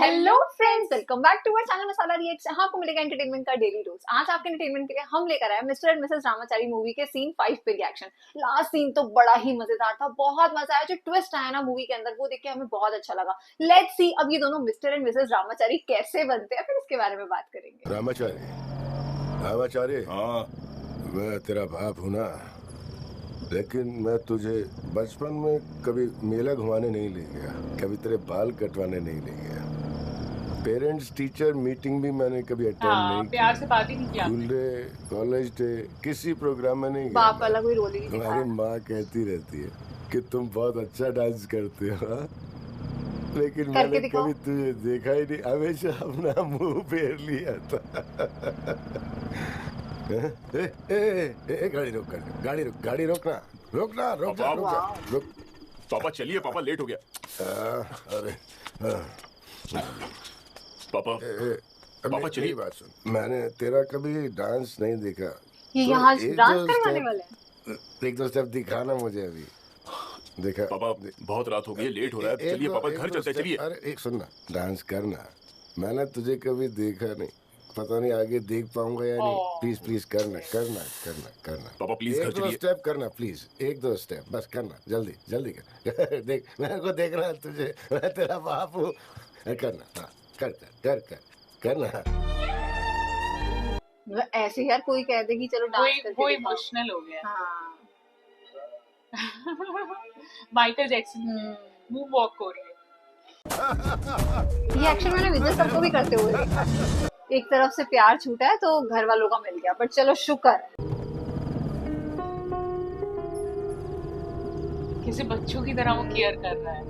Hello friends, welcome back to our channel Masala Reacts. यहाँ आपको मिलेगा एंटरटेनमेंट का डेली डोज। आज आपके एंटरटेनमेंट के लिए हम लेकर आए mister and Mrs Ramachari movie के सीन 5 पे रिएक्शन। लास्ट सीन तो बड़ा ही मजेदार था, बहुत मजा आया। जो ट्विस्ट आया ना मूवी के अंदर वो देख के हमें बहुत अच्छा लगा। लेट्स सी अब ये दोनों मिस्टर एंड मिसेस रामाचारी कैसे बनते हैं, फिर इसके बारे में बात करेंगे। रामाचारी, हाँ, मैं तेरा बाप हूँ ना, लेकिन मैं तुझे बचपन में कभी मेला घुमाने नहीं ले गया, कभी तेरे बाल कटवाने नहीं ले गया। पेरेंट्स टीचर मीटिंग भी मैंने कभी अटेंड नहीं प्यार से बात ही नहीं किया। स्कूल डे, कॉलेज डे, किसी प्रोग्राम में नहीं बाप गया। वाला कोई रोल ही नहीं तुम्हारी दिखाया। माँ कहती रहती है कि तुम बहुत अच्छा डांस करते हो, हाँ? लेकिन करके मैंने दिखाओ। कभी तुझे देखा ही नहीं, हमेशा अपना मुंह फेर लिया था। गाड़ी रोक कर, गाड़ी रोकना, रुक जा। पापा चलिए, पापा लेट हो गया। अरे पापा पापा चलिए। मेरी बात सुन, मैंने तेरा कभी डांस नहीं देखा। ये तो यहाँ एक डांस दो करवाने step- वाले हैं। एक दो स्टेप दिखाना मुझे अभी। देखा पापा बहुत रात हो गई है, लेट हो रहा है। चलिए पापा घर चलते हैं, चलिए। अरे एक सुन ना, डांस करना। मैंने तुझे कभी देखा नहीं, पता नहीं आगे देख पाऊंगा या नहीं। प्लीज प्लीज करना। पापा प्लीज घर एक दो चलिए। स्टेप करना प्लीज, एक दो स्टेप बस करना, जल्दी कर। देख मेरे को देखना है तुझे, मैं तेरा बाप हूँ। करना, हाँ करना। मतलब ऐसे यार कोई कह दे कि चलो डांस करके वो दिखाओ। इमोशनल हो गया। हाँ। माइकल जैक्सन मूव वॉक हो रही है। ये एक्शन मैंने विजय सबको भी करते हुए देखा। एक तरफ से प्यार छूटा है तो घर वालों का मिल गया, पर चलो शुक्र है। किसी बच्चों की तरह वो केयर कर रहा है।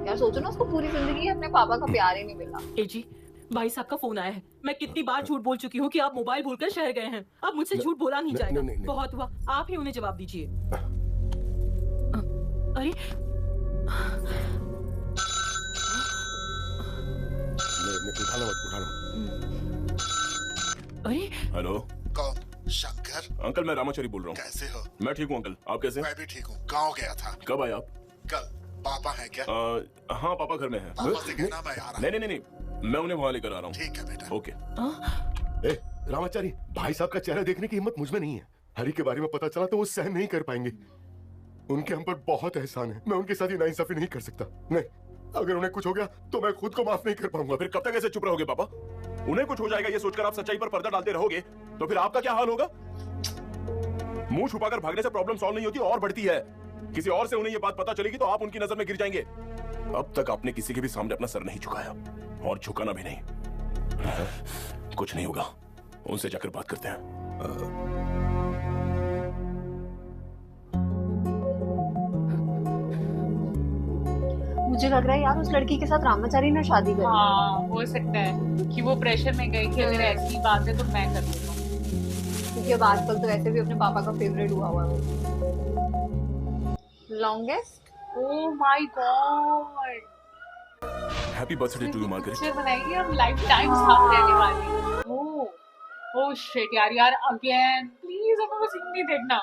यार सोचो ना, उसको पूरी जिंदगी अपने पापा का प्यार ही नहीं मिला। ए जी, भाई साहब का फोन आया है। मैं कितनी बार झूठ बोल चुकी हूँ कि आप मोबाइल भूलकर शहर गए हैं। अब मुझसे झूठ बोला नहीं जाएगा। नहीं। बहुत हुआ, आप ही उन्हें जवाब दीजिए। अरे उठाना मत। अरे हेलो कौन? शंकर? अंकल, मैं रामाचारी बोल रहा हूँ। कैसे हो? मैं ठीक हूँ अंकल, आप कैसे? मैं भी ठीक हूँ। गाँव गया था। कब आए आप? कल। पापा है क्या? हाँ, पापा घर में हैं। पापा से कहना मैं आ रहा हूँ। नहीं, मैं उन्हें वहाँ लेकर आ रहा हूँ। ठीक है बेटा। ओके। रामाचारी, भाई साहब का चेहरा देखने की हिम्मत मुझ में नहीं है। हरी के बारे में पता चला तो वो सहन नहीं कर पाएंगे। उनके हम पर बहुत एहसान है, मैं उनके साथ ये नाइंसाफी नहीं कर सकता। नहीं, अगर उन्हें कुछ हो गया तो मैं खुद को माफ नहीं कर पाऊंगा। फिर कब तक ऐसे चुप रहोगे पापा? उन्हें कुछ हो जाएगा ये सोचकर आप सच्चाई पर पर्दा डालते रहोगे तो फिर आपका क्या हाल होगा? मुंह छुपाकर भागने से प्रॉब्लम सॉल्व नहीं होती और बढ़ती है। किसी और से उन्हें ये बात पता चलेगी तो आप उनकी नजर में गिर जाएंगे। अब तक आपने किसी के भी सामने अपना सर नहीं झुकाया और झुकाना भी नहीं। कुछ नहीं होगा, उनसे जाकर बात करते हैं। मुझे लग रहा है यार उस लड़की के साथ रामाचारी ने शादी कर ली। हाँ, हो सकता है कि वो प्रेशर में गई कि अगर ऐसी बात है तो मैं कर लेता हूँ। क्योंकि अब आजकल तो ऐसे भी अपने पापा का फेवरेट हुआ है वो। Longest. Oh my God, happy birthday to you Margaret. Picture बनाएगी हम लाइफ टाइम साथ रहने वाली। ओह शिट यार अगेन प्लीज हमें वो सीन नहीं देखना।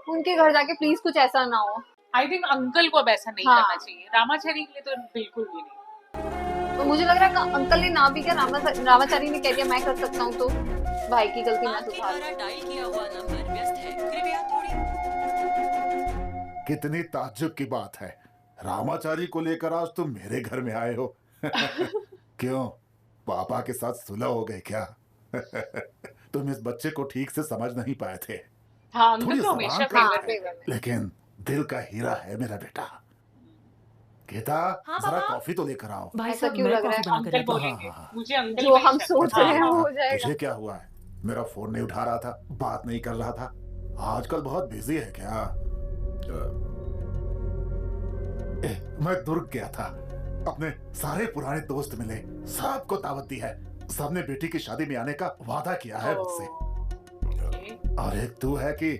उनके घर जाके प्लीज कुछ ऐसा ना हो। आई थिंक अंकल को अब ऐसा नहीं हाँ। करना चाहिए। रामाचारी के लिए तो बिल्कुल भी नहीं। तो मुझे लग रहा है कि अंकल ने ना भी क्या, रामाचारी ने कह दिया मैं कर सकता हूँ, तो भाई की गलती मैं आपके सुधार। द्वारा डायल किया हुआ नंबर व्यस्त है, कृपया थोड़ी। कितनी ताज्जुब की बात है, रामाचारी को लेकर आज तुम मेरे घर में आए हो। क्यों, पापा के साथ सुलह हो गए क्या? तुम इस बच्चे को ठीक से समझ नहीं पाए थे। हाँ, थोड़ी अंकल तो हमेशा जबान फेवर कम है, फेवर में। लेकिन दिल का हीरा है मेरा बेटा। गीता, हाँ, जरा पापा। कॉफी तो लेकर आओ। भाई ऐसा साहब, क्यों मैं लग रहा है? कॉफी बना कर अंकल लाता हूँ। बोलेंगे, हाँ। मुझे अंकल जो में हम शक सोच है। रहे हैं वो हो तुझे जाएगा। क्या हुआ है? मेरा फोन नहीं उठा रहा था, बात नहीं कर रहा था। आजकल बहुत बिजी है क्या? मैं दुर्ग गया था, अपने सारे पुराने दोस्त मिले, सबको दावत दी है। सबने बेटी की शादी में आने का वादा किया है मुझसे। और एक तू है कि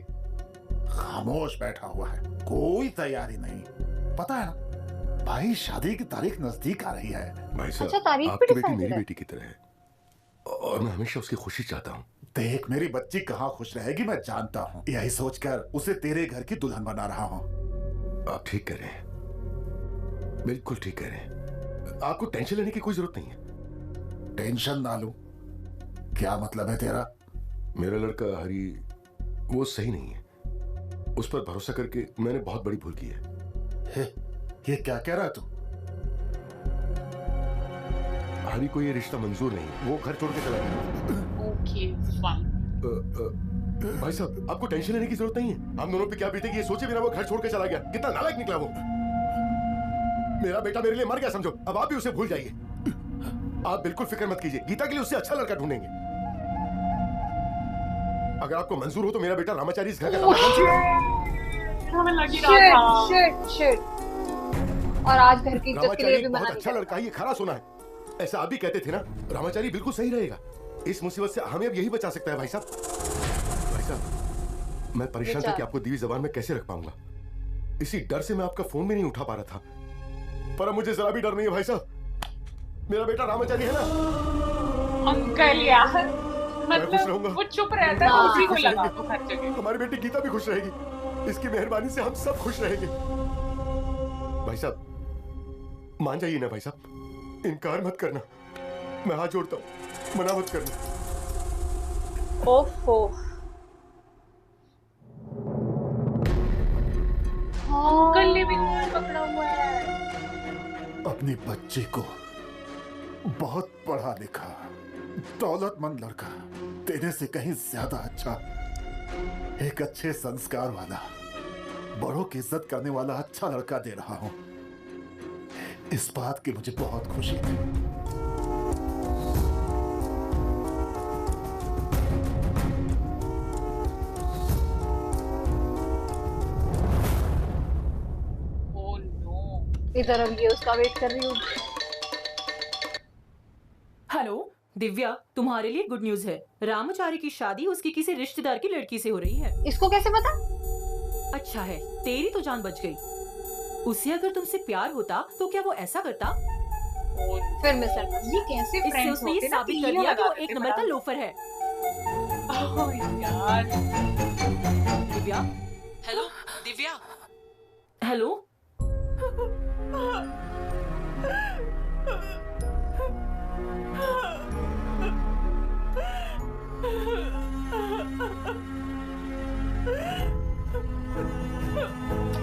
खामोश बैठा हुआ है, कोई तैयारी नहीं। पता है ना, भाई शादी की तारीख नजदीक आ रही है। भाई अच्छा, साहब, तारीख भी आपकी बेटी decide मेरी है। बेटी की तरह है और मैं हमेशा उसकी खुशी चाहता हूँ। देख, मेरी बच्ची कहाँ खुश रहेगी मैं जानता हूँ। यही सोचकर उसे तेरे घर की दुल्हन बना रहा हूँ। आप ठीक कह रहे हैं, बिल्कुल ठीक कह रहे हैं। आपको टेंशन लेने की कोई जरूरत नहीं है। टेंशन ना लूं? क्या मतलब है तेरा? मेरा लड़का हरी वो सही नहीं है। उस पर भरोसा करके मैंने बहुत बड़ी भूल की है। ये क्या कह रहा है तू? हरी को ये रिश्ता मंजूर नहीं है, वो घर छोड़ के चला गया। Okay fine. भाई साहब, आपको टेंशन लेने की जरूरत नहीं है। हम दोनों पे क्या बीतेगी ये सोचे बिना वो घर छोड़ के चला गया। कितना नालायक निकला वो। मेरा बेटा मेरे लिए मर गया समझो, अब आप भी उसे भूल जाइए। आप बिल्कुल फिक्र मत कीजिए, गीता के लिए उससे अच्छा लड़का ढूंढेंगे। अगर आपको मंजूर हो तो मेरा बेटा रामाचारी इस घर का हमें लग ही रहा था। Shit shit. और आज घर की इज्जत के लिए भी मना बहुत नहीं अच्छा कर लड़का है, ये खरा सुना है। ऐसा आप भी कहते थे ना, रामाचारी बिल्कुल सही रहेगा। इस मुसीबत से हमें अब यही बचा सकता है। भाई साहब, मैं परेशान था कि आपको दीवी जबान में कैसे रख पाऊंगा। इसी डर से मैं आपका फोन भी नहीं उठा पा रहा था, पर अब मुझे जरा भी डर नहीं है। भाई साहब, मेरा बेटा रामाचारी है ना। अंकल यार, खुश रहूंगा। मतलब वो चुप रहता है तो उसी को लगा दो हर जगह। हमारी बेटी गीता भी खुश रहेगी। इसकी मेहरबानी से हम सब खुश रहेंगे। भाई साहब, मान जाइए ना। भाई साहब, इनकार मत करना, मैं हाथ जोड़ता हूँ, मना मत करना। ओफो। अंकल ने भी फोन पकड़ा हुआ है। अपनी बच्ची को बहुत पढ़ा लिखा दौलतमंद लड़का देने से कहीं ज्यादा अच्छा, एक अच्छे संस्कार वाला, बड़ों की इज्जत करने वाला अच्छा लड़का दे रहा हूं। इस बात की मुझे बहुत खुशी थी। Oh no. इधर अब ये उसका वेट कर रही हूँ। हेलो दिव्या, तुम्हारे लिए गुड न्यूज है। रामाचारी की शादी उसकी किसी रिश्तेदार की लड़की से हो रही है। इसको कैसे पता? अच्छा है, तेरी तो जान बच गई। उसे अगर तुमसे प्यार होता तो क्या वो ऐसा करता? फिर मिस्टर, ये कैसे इससे फ्रेंड्स उसने ये होते ना, साबित कर दिया कि वो एक नंबर का लोफर है। ओह यार। Divya, hello Divya, hello.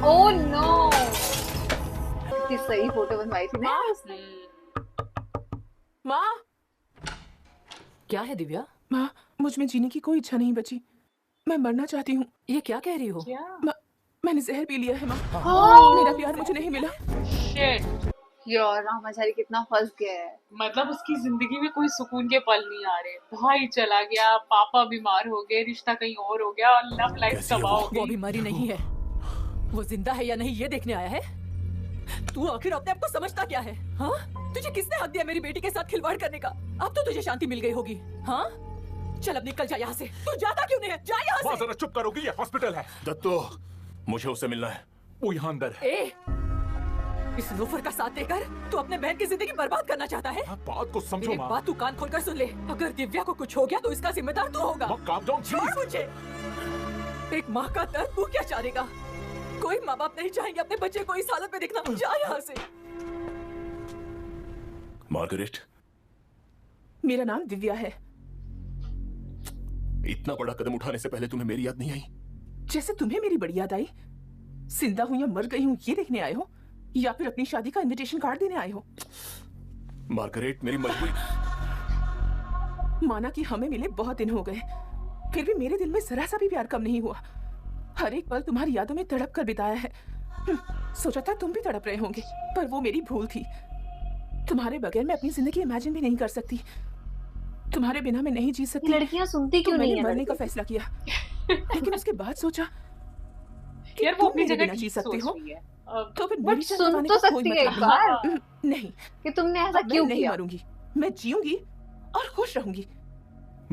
Oh no, कितनी सही फोटो बनवाई थी ना उसने। माँ, क्या है दिव्या? माँ, मुझ में जीने की कोई इच्छा नहीं बची। मैं मरना चाहती हूँ। ये क्या कह रही हो? क्या? मैंने जहर पी लिया है माँ। हाँ। मेरा प्यार मुझे नहीं मिला। शिट। यार रामाचारी कितना फंस गया है। मतलब उसकी जिंदगी में कोई सुकून के पल नहीं आ रहे। भाई चला गया, पापा बीमार हो गए, रिश्ता कहीं और हो गया और लव लाइफ तबाह हो वो गई। अभी मरी नहीं है, वो जिंदा है या नहीं ये देखने आया है। तू आखिर अपने आप को समझता क्या है? हाँ, तुझे किसने हक दिया मेरी बेटी के साथ खिलवाड़ करने का? अब तो तुझे शांति मिल गई होगी। हाँ, चल अब निकल जा यहाँ से। तू जाता क्यों नहीं है? जा यहाँ से। जरा चुप करोगी, ये हॉस्पिटल है। दत्तो, मुझे उससे मिलना है, वो यहाँ अंदर है। ए, इस लोफर का साथ देकर तू अपने बहन की जिंदगी बर्बाद करना चाहता है? बात को समझो मेरी माँ। बात तू कान खोलकर सुन ले। अगर दिव्या को कुछ हो गया तो इसका जिम्मेदार तू होगा। काम डाउन छोड़ मुझे। एक माँ का दर्द तू क्या जानेगा? कोई माँ बाप नहीं चाहेंगे अपने बच्चे को इस हालत में देखना। जा यहाँ से। मार्गरेट, मेरा नाम दिव्या है। इतना बड़ा कदम उठाने से पहले तुम्हें मेरी याद नहीं आई? जैसे तुम्हें मेरी बड़ी याद आई। जिंदा हूँ या मर गई हूँ ये देखने आए हो, या फिर अपनी शादी का इनविटेशन कार्ड देने आए हो? मार्गरेट, मेरी मजबूरी। माना कि हमें मिले बहुत दिन हो गए, फिर भी मेरे दिल में जरा सा भी प्यार कम नहीं हुआ। हर एक पल तुम्हारी यादों में तड़प कर बिताया है। सोचा था तुम भी तड़प रहे होंगे, पर वो मेरी भूल थी। तुम्हारे बगैर मैं अपनी जिंदगी इमेजिन भी नहीं कर सकती। तुम्हारे बिना मैं नहीं जी सकती। लड़कियां सुनती क्यों तो नहीं मैंने है? मरने का फैसला किया, लेकिन उसके बाद सोचा कि यार वो तुम अपनी मेरे जगह बिना जी सकते हो, है। तो फिर बट मेरी जान सुन बताने तो का कोई सकती है एक मतलब बार नहीं। कि तुमने ऐसा मैं क्यों नहीं किया। मरूंगी, मैं जीऊंगी और खुश रहूंगी।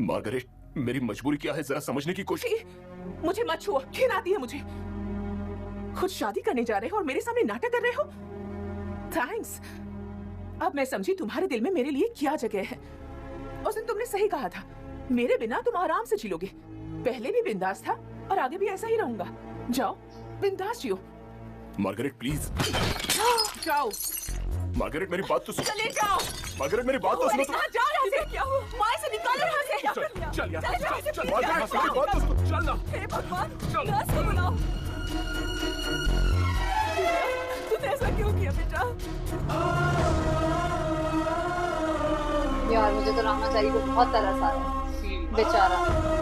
मार्गरेट, मेरी मजबूरी क्या है जरा समझने की कोशिश। छी, मुझे मत छुओ, घिन आती है मुझे। खुद शादी करने जा रहे हो और मेरे सामने नाटक कर रहे हो। थैंक्स। अब मैं समझी तुम्हारे दिल में मेरे लिए क्या जगह है। उस दिन तुमने सही कहा था, मेरे बिना तुम आराम से जी लोगे। पहले भी बिंदास था और आगे भी ऐसा ही रहूंगा। जाओ बिंदास जियो। Margaret please. जाओ, मार्गरेट मेरी बात तो सुन। चले जाओ। मार्गरेट मेरी बात तो सुनो। कहाँ जा रहे थे? क्या हुआ? माँ से निकालो यहाँ से। क्या कर लिया? चल यार, चले जाओ, चल, चले मार्गरेट जाओ। मेरी बात तो सुनो, चल ना। हे भगवान, नर्स को बुलाओ। तूने ऐसा क्यों किया बेटा? यार मुझे तो रामाचारी को बहुत तरस आ रहा है, बेचारा।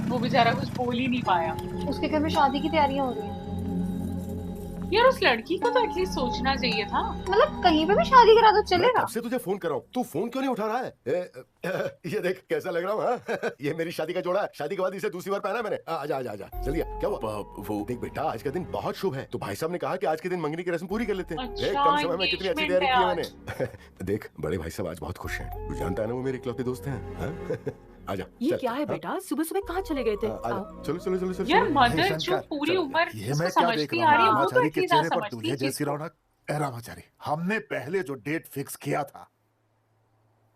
वो बेचारा कुछ बोल ही नहीं पाया। उसके घर में शादी की तैयारियां हो रही हैं। यार उस लड़की को तो एटलीस्ट सोचना चाहिए था। मतलब कहीं पे भी शादी करा तो मैं चलेगा। कब से तुझे फोन कर रहा हूँ, तू फोन क्यों नहीं उठा रहा है? ये देख कैसा लग रहा हूँ, हाँ? ये मेरी शादी का जोड़ा है। शादी के बाद इसे दूसरी बार पहना है मैंने। आजा आजा आजा, जल्दी आ। क्या हुआ? वो देख बेटा, आज का दिन बहुत शुभ है, तो भाई साहब ने कहा कि आज के दिन मंगनी की रस्म पूरी कर लेते हैं। अच्छा, देख कम समय में कितनी अच्छी engagement तैयारी की है है मैंने। देख बड़े भाई साहब आज बहुत खुश हैं। तू जानता है ना वो मेरे इकलौते दोस्त हैं, हाँ? आजा। ये चल, क्या है हाँ? बेटा? सुबह सुबह कहाँ चले गए थे? आजा, आओ। चलो चलो चलो चलो। यार चलो। मदर हे जो शंकर, पूरी चल, उम्र ये इसको मैं क्या देख समझती रहा आ हूँ? रही है वो तो रामाचारी के एटलीस्ट ना चेहरे पर समझती दूल्हे इस चीज जैसी को। रौनक। ए रामाचारी, हमने पहले जो डेट फिक्स किया था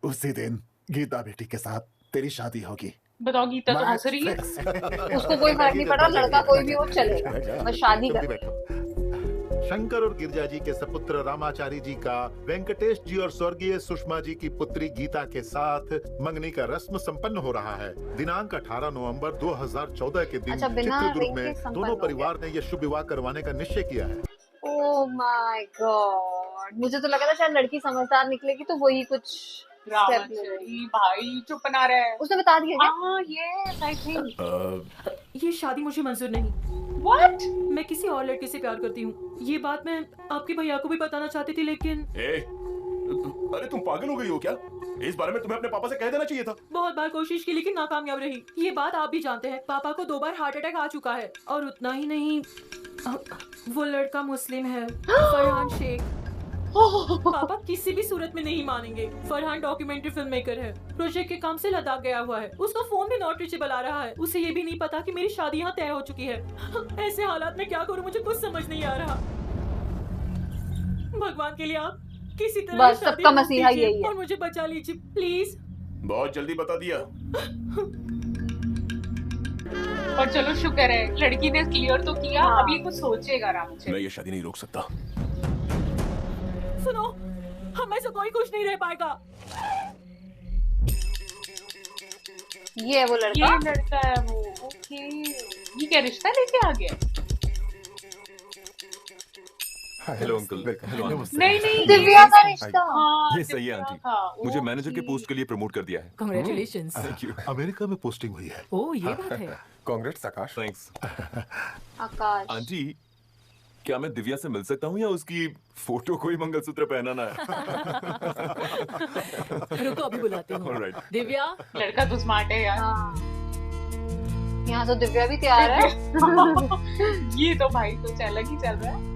उसी दिन गीता बेटी के साथ तेरी शादी होगी। बताओ गीता तो हंस मैच रही है। फिक्स। उसको कोई फर्क नहीं पड़ रहा, लड़का कोई भी हो चलेगा, बस शादी तुम भी कर। बैठो। शंकर और गिरजा जी के सपुत्र रामाचारी जी का वेंकटेश जी और स्वर्गीय सुषमा जी की पुत्री गीता के साथ मंगनी का रस्म संपन्न हो रहा है। दिनांक 18 नवंबर 2014 के दिन अच्छा, बिना चित्रदुर्ग रिंग के में संपन्न दोनों हो गया। परिवार ने यह शुभ विवाह करवाने का निश्चय किया है। ओह माय गॉड, मुझे तो लगा था शायद लड़की समझदार निकलेगी तो वही कुछ स्टेप ले लेगी। रामाचारी भाई चुप ना रहे। उसने बता दिया क्या? हाँ यस आई थिंक। ये शादी मुझे मंजूर नहीं। व्हाट? मैं किसी और लड़के से प्यार करती हूँ। ये बात मैं आपके भैया को भी बताना चाहती थी, लेकिन अरे तुम पागल हो गई हो क्या? इस बारे में तुम्हें अपने पापा से कह देना चाहिए था। बहुत बार कोशिश की लेकिन नाकामयाब रही। ये बात आप भी जानते हैं, पापा को 2 बार हार्ट अटैक आ चुका है। और उतना ही नहीं, वो लड़का मुस्लिम है, फरहान शेख। पापा किसी भी सूरत में नहीं मानेंगे। फरहान डॉक्यूमेंट्री फिल्म मेकर है, प्रोजेक्ट के काम से लद्दाख गया हुआ है। उसका फोन भी नॉट रीचेबल आ रहा है। उसे ये भी नहीं पता कि मेरी शादी यहाँ तय हो चुकी है। ऐसे हालात में क्या करूँ, मुझे कुछ समझ नहीं आ रहा। भगवान के लिए आप किसी तरह बस ये शादी सबका रोक मसीहा दीजिए यही है। और मुझे बचा लीजिए प्लीज। बहुत जल्दी बता दिया। पर चलो शुक्र है लड़की ने क्लियर तो किया। हाँ। अब ये कुछ सोचेगा मैं रामाचारी। ये शादी नहीं रोक सकता। सुनो, हम में से कोई खुश नहीं रह पाएगा। ये है वो ये लड़का। लड़का है वो। ओके ये क्या रिश्ता लेके आ गया? Hello uncle. Hello aunty. नहीं नहीं दिव्या का रिश्ता। हाँ ये सही है दिव्या आंटी। का। मुझे मैनेजर के ओके। पोस्ट के लिए प्रमोट कर दिया है। कांग्रेचुलेशंस। Thank you. अमेरिका में पोस्टिंग हुई है। ओह ये बात है। कांग्रेट्स आकाश। थैंक्स। आकाश। आंटी क्या मैं दिव्या से मिल सकता हूँ या उसकी फोटो को ही मंगलसूत्र पहनाना है? रुको अभी बुलाती हूँ। Alright. दिव्या। लड़का तो स्मार्ट है यार। हाँ, यहाँ तो दिव्या भी तैयार है। ये तो भाई कुछ अलग ही चल रहा है।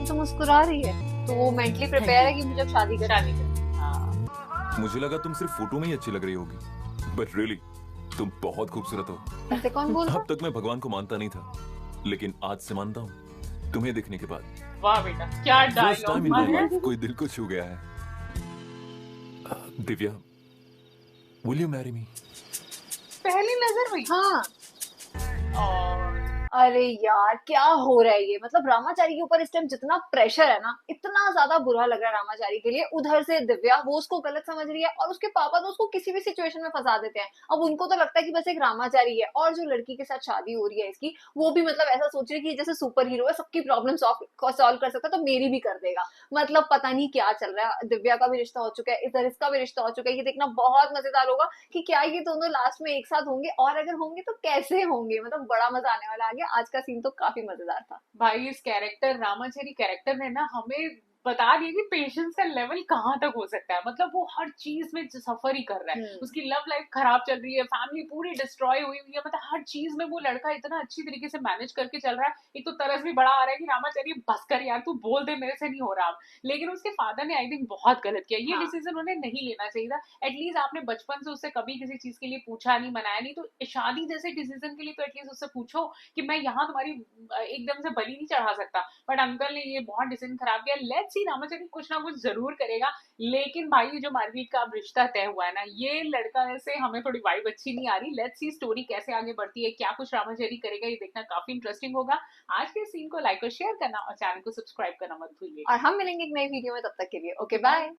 तो मुस्कुरा रही है, तो वो मेंटली प्रिपेयर है कि मुझे अब शादी करनी शादी कर। हाँ। मुझे लगा तुम सिर्फ फोटो में ही अच्छी लग रही होगी, बट रियली तुम बहुत खूबसूरत हो। है। ऐसे कौन बोल रहा? अब तक मैं भगवान को मानता नहीं था, लेकिन आज से मानता हूँ तुम्हें देखने के बाद। वाह बेटा क्या first time in my dialogue. Life कोई दिल को छू गया है। Divya, will you marry me? पहली नजर में। हाँ। और अरे यार क्या हो रहा है ये, मतलब रामाचारी के ऊपर इस टाइम जितना प्रेशर है ना, इतना ज्यादा बुरा लग रहा है रामाचारी के लिए। उधर से दिव्या वो उसको गलत समझ रही है और उसके पापा तो उसको किसी भी सिचुएशन में फंसा देते हैं। अब उनको तो लगता है कि बस एक रामाचारी है, और जो लड़की के साथ शादी हो रही है इसकी, वो भी मतलब ऐसा सोच रही है कि जैसे सुपर हीरो है, सबकी प्रॉब्लम सॉल्व कर सकता है, तो मेरी भी कर देगा। मतलब पता नहीं क्या चल रहा है। दिव्या का भी रिश्ता हो चुका है, इधर इसका भी रिश्ता हो चुका है। ये देखना बहुत मजेदार होगा कि क्या ये दोनों लास्ट में एक साथ होंगे, और अगर होंगे तो कैसे होंगे। मतलब बड़ा मजा आने वाला है। आज का सीन तो काफी मजेदार था। भाई इस कैरेक्टर रामाचारी कैरेक्टर ने ना हमें बता दिया कि पेशेंस का लेवल कहाँ तक हो सकता है। मतलब वो हर चीज में सफर ही कर रहा है। उसकी लव लाइफ खराब चल रही है, फैमिली पूरी डिस्ट्रॉय हुई हुई है, मतलब हर चीज में वो लड़का इतना अच्छी तरीके से मैनेज करके चल रहा है। एक तो तरस भी बड़ा आ रहा है कि रामाचारी बस कर यार, तू बोल दे मेरे से नहीं हो रहा अब। लेकिन उसके फादर ने आई थिंक बहुत गलत किया। ये डिसीजन उन्हें नहीं लेना चाहिए था। एटलीस्ट आपने बचपन से उससे कभी किसी चीज के लिए पूछा नहीं, मनाया नहीं, तो शादी जैसे डिसीजन के लिए तो एटलीस्ट उससे पूछो कि मैं यहाँ तुम्हारी एकदम से बलि नहीं चढ़ा सकता। बट अंकल ने ये बहुत डिसीजन खराब किया। लेट्स लेट्स सी रामाचारी कुछ ना कुछ जरूर करेगा। लेकिन भाई जो मार्गरेट का अब रिश्ता तय हुआ है ना, ये लड़का से हमें थोड़ी वाइब अच्छी नहीं आ रही। लेट्स सी स्टोरी कैसे आगे बढ़ती है, क्या कुछ रामाचारी करेगा, ये देखना काफी इंटरेस्टिंग होगा। आज के सीन को लाइक और शेयर करना और चैनल को सब्सक्राइब करना मत भूलिए। और हम मिलेंगे एक नई वीडियो में, तब तक के लिए ओके बाय।